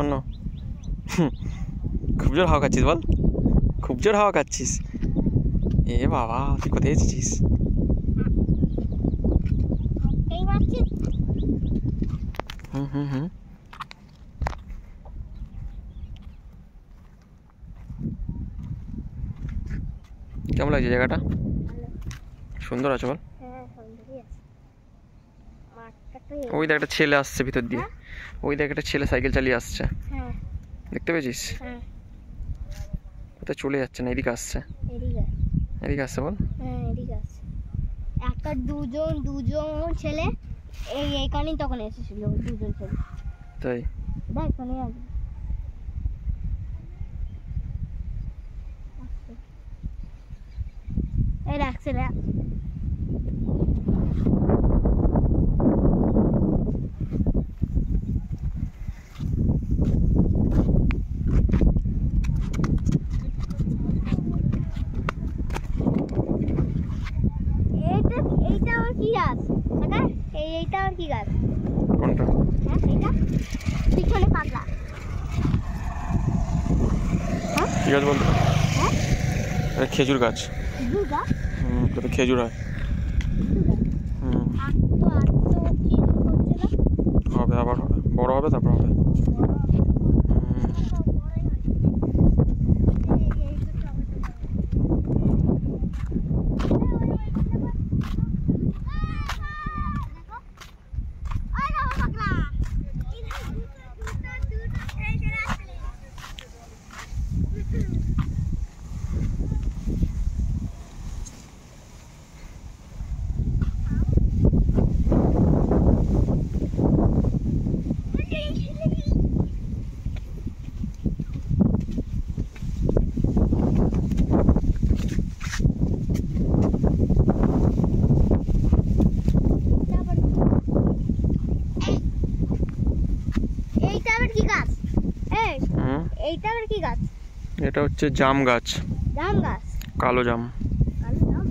অন্য খুব জোর হাওয়া খাচ্ছিস বল, খুব জোর হাওয়া খাচ্ছিস। এ বাবা, তুই কোথায় এসেছিস? হুম, কেমন লাগছে জায়গাটা? সুন্দর আছে বল। ওই দেখ একটা ছেলে আসছে ভিতর দিয়ে, ওই দেখ একটা ছেলে সাইকেল চালিয়ে আসছে, দেখতে পেয়েছিস? কোথায় চলে যাচ্ছে না, এদিকে আসছে, এদিকে আসছে বল। একটা দুজন ছেলে এইখানেই তখন এসেছিল, দুজন ছেলে। তাই দেখ মানে এই রাখছে রে। এইটা আর কি গাছ কাকা? এইটা আর কি গাছ? কোনটা? হ্যাঁ এইটা পিছনে পাগলা। হ্যাঁ কি গাছ বলতো? হ্যাঁ এটা খেজুর গাছ। খেজুর গাছ? এটা খেজুর হয়। হবে, আবার হবে, বড় হবে, তারপর হবে। এইটা আবার কি গাছ? এটা হচ্ছে জাম গাছ। জাম গাছ? কালো জাম। কালো জাম?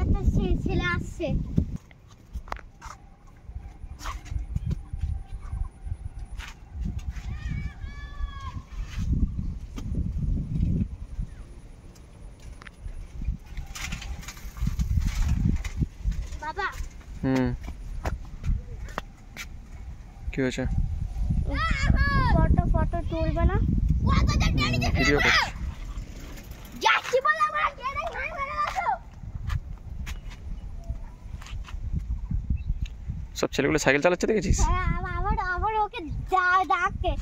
একটা ছেলে আসছে। বাবা কি হয়েছে? ফটো তুলবে না? ভিডিও করছি। সব ছেলেগুলো সাইকেল চালাচ্ছে দেখেছিস? আবার ওকে ডাকে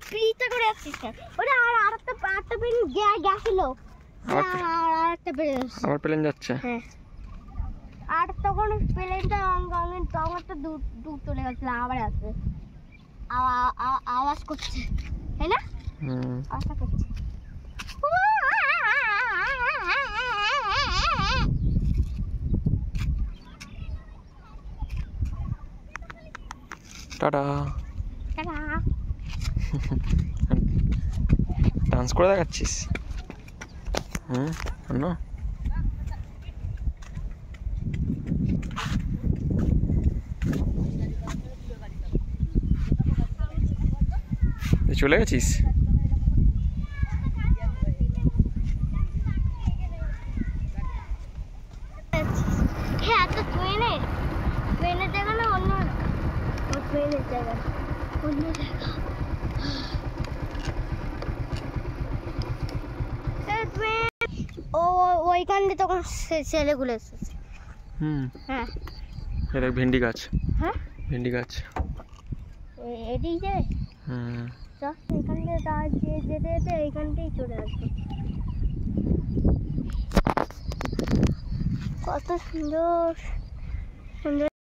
স্পিডে করে আসছিস না? ওটা আরেকটা প্লেন গেছিল, আরেকটা প্লেন আবার প্লেন যাচ্ছে। হ্যাঁ, আর তখন প্লেনটা তখন তো দূর চলে গেছিল, আবার আসবে, আওয়াজ করছে, তাই না? আওয়াজটা করছে। টাটা। টাটা। ডান্স করে দেখাচ্ছিস? না চলে গেছিস? হ্যাঁ, তো ট্রেনের জায়গা না অন্য, ট্রেনের জায়গা অন্য জায়গা। ওইখানে তখন ছেলেগুলো এসেছে। হ্যাঁ, এটা ভেন্ডি গাছ। হ্যাঁ, ভেন্ডি গাছ এদিক যায়। এখান থেকে যেতে যেতে এইখানটাই চলে আসবে। কত সুন্দর সুন্দর